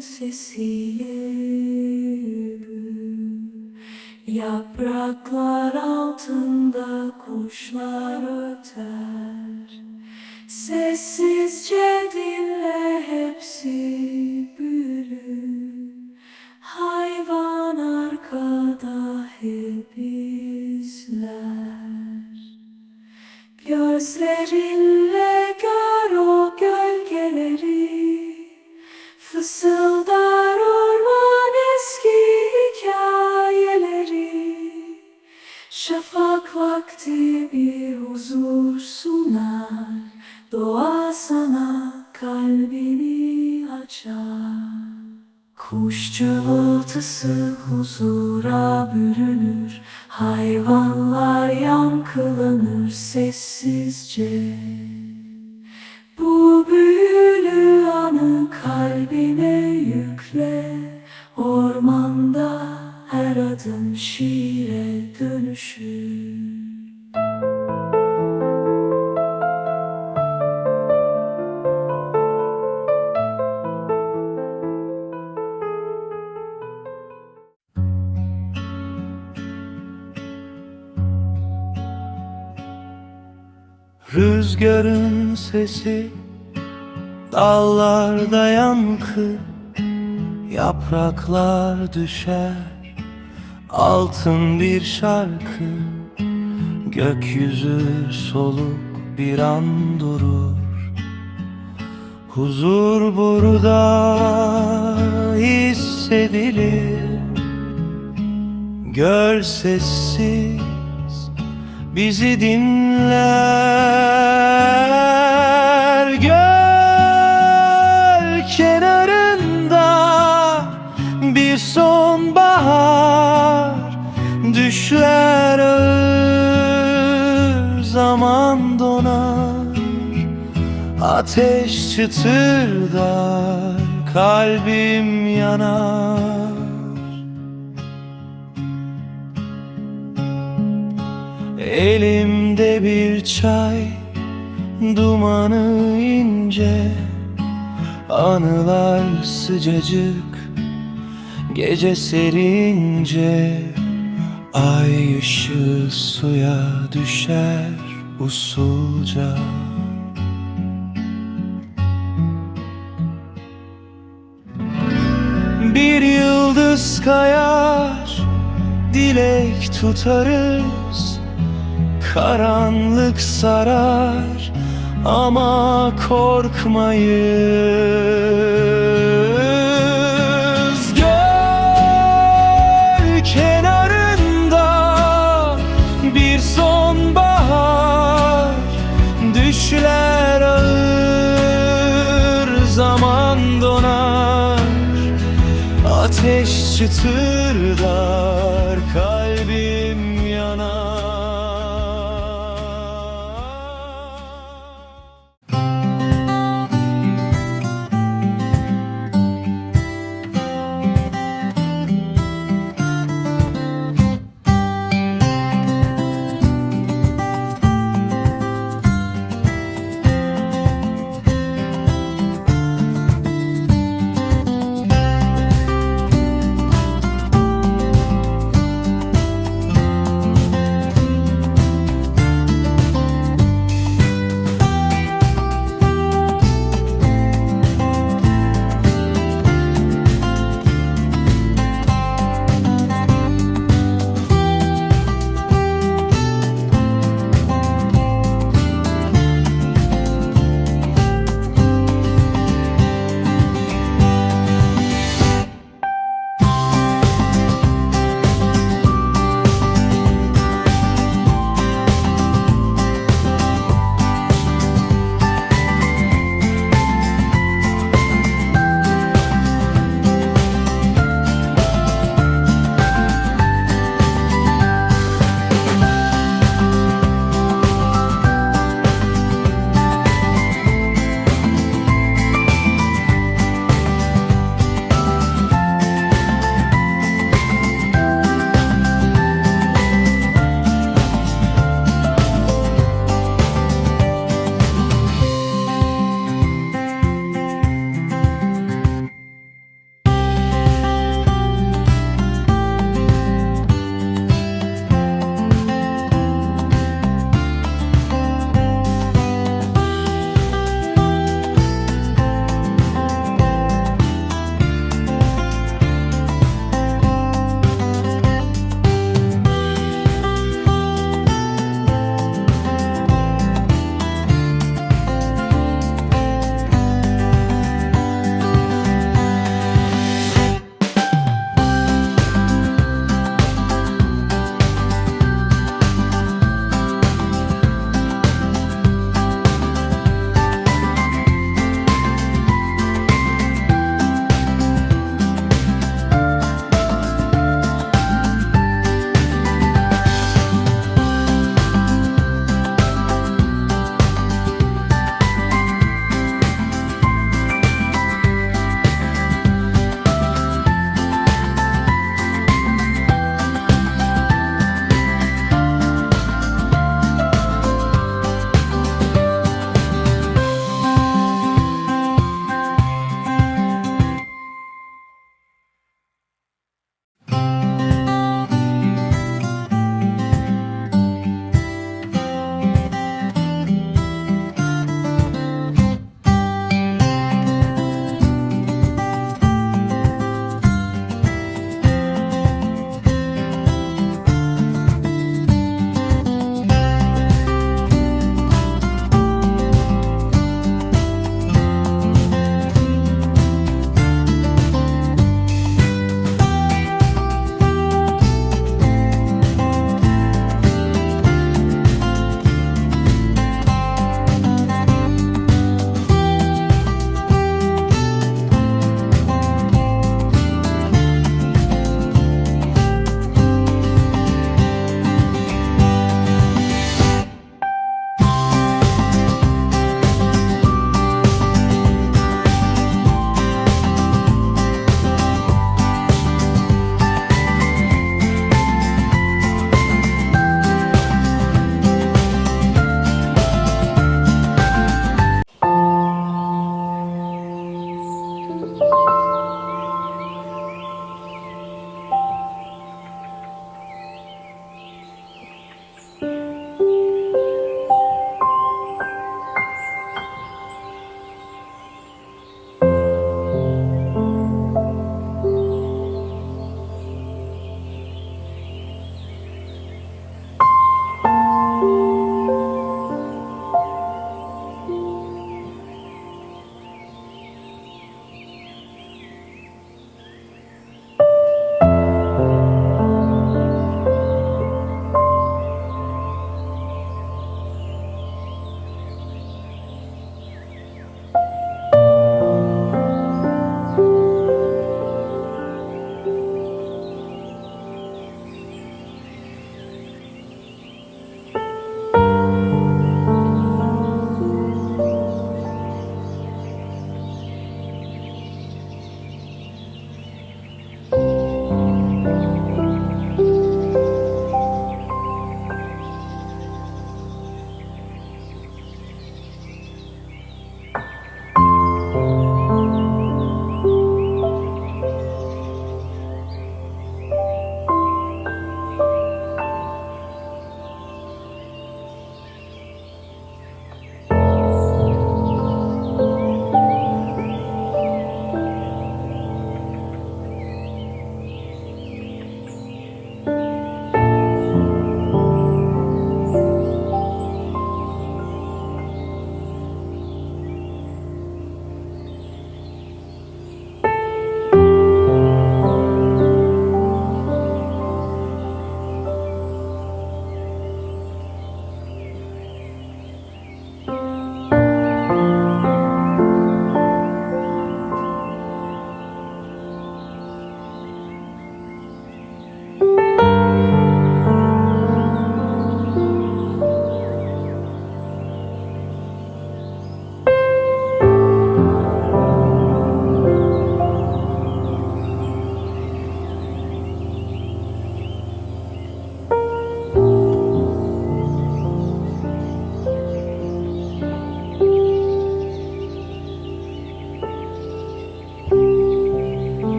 sesiyle yapraklar altında kuşlar öter. Sessizce dinle, hepsi büyür. Hayvan arkada hep izler. Gözlerinle gör o gölgeleri, fısıldar orman eski hikayeleri. Şafak vakti bir huzur sunar, doğa sana kalbini açar. Kuş cıvıltısı huzura bürünür, hayvanlar yankılanır sessizce. Bu büyülü anı kalbine yükle, ormanda her adım şiire dönüşür. Rüzgarın sesi, dallarda yankı, yapraklar düşer, altın bir şarkı. Gökyüzü soluk bir an durur, huzur burada hissedilir. Göl sessiz bizi dinler. Göl kenarında bir sonbahar, düşler ağır, zaman donar. Ateş çıtırdar, kalbim yanar. Elimde bir çay, dumanı ince, anılar sıcacık, gece serince. Ay ışığı suya düşer usulca. Bir yıldız kayar, dilek tutarız. Karanlık sarar ama korkmayız. Göl kenarında bir sonbahar, düşler ağır, zaman donar. Ateş çıtırdar, kalbim yanar.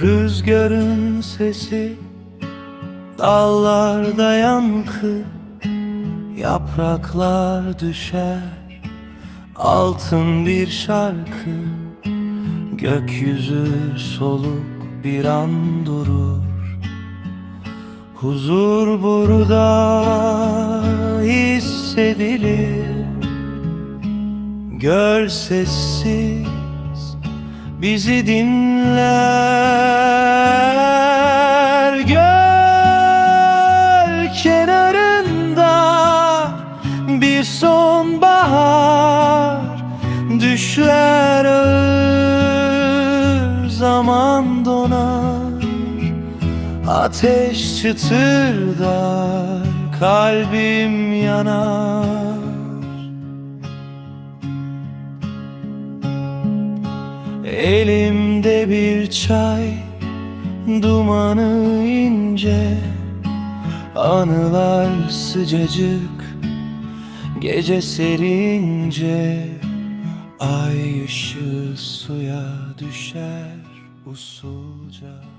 Rüzgarın sesi, dallarda yankı, yapraklar düşer, altın bir şarkı. Gökyüzü soluk bir an durur. Huzur burada hissedilir. Göl sessiz bizi dinler. Göl kenarında bir sonbahar, düşler ağır, zaman donar. Ateş çıtırdar, kalbim yanar. Elimde bir çay, dumanı ince, anılar sıcacık, gece serince. Ay ışığı suya düşer usulca.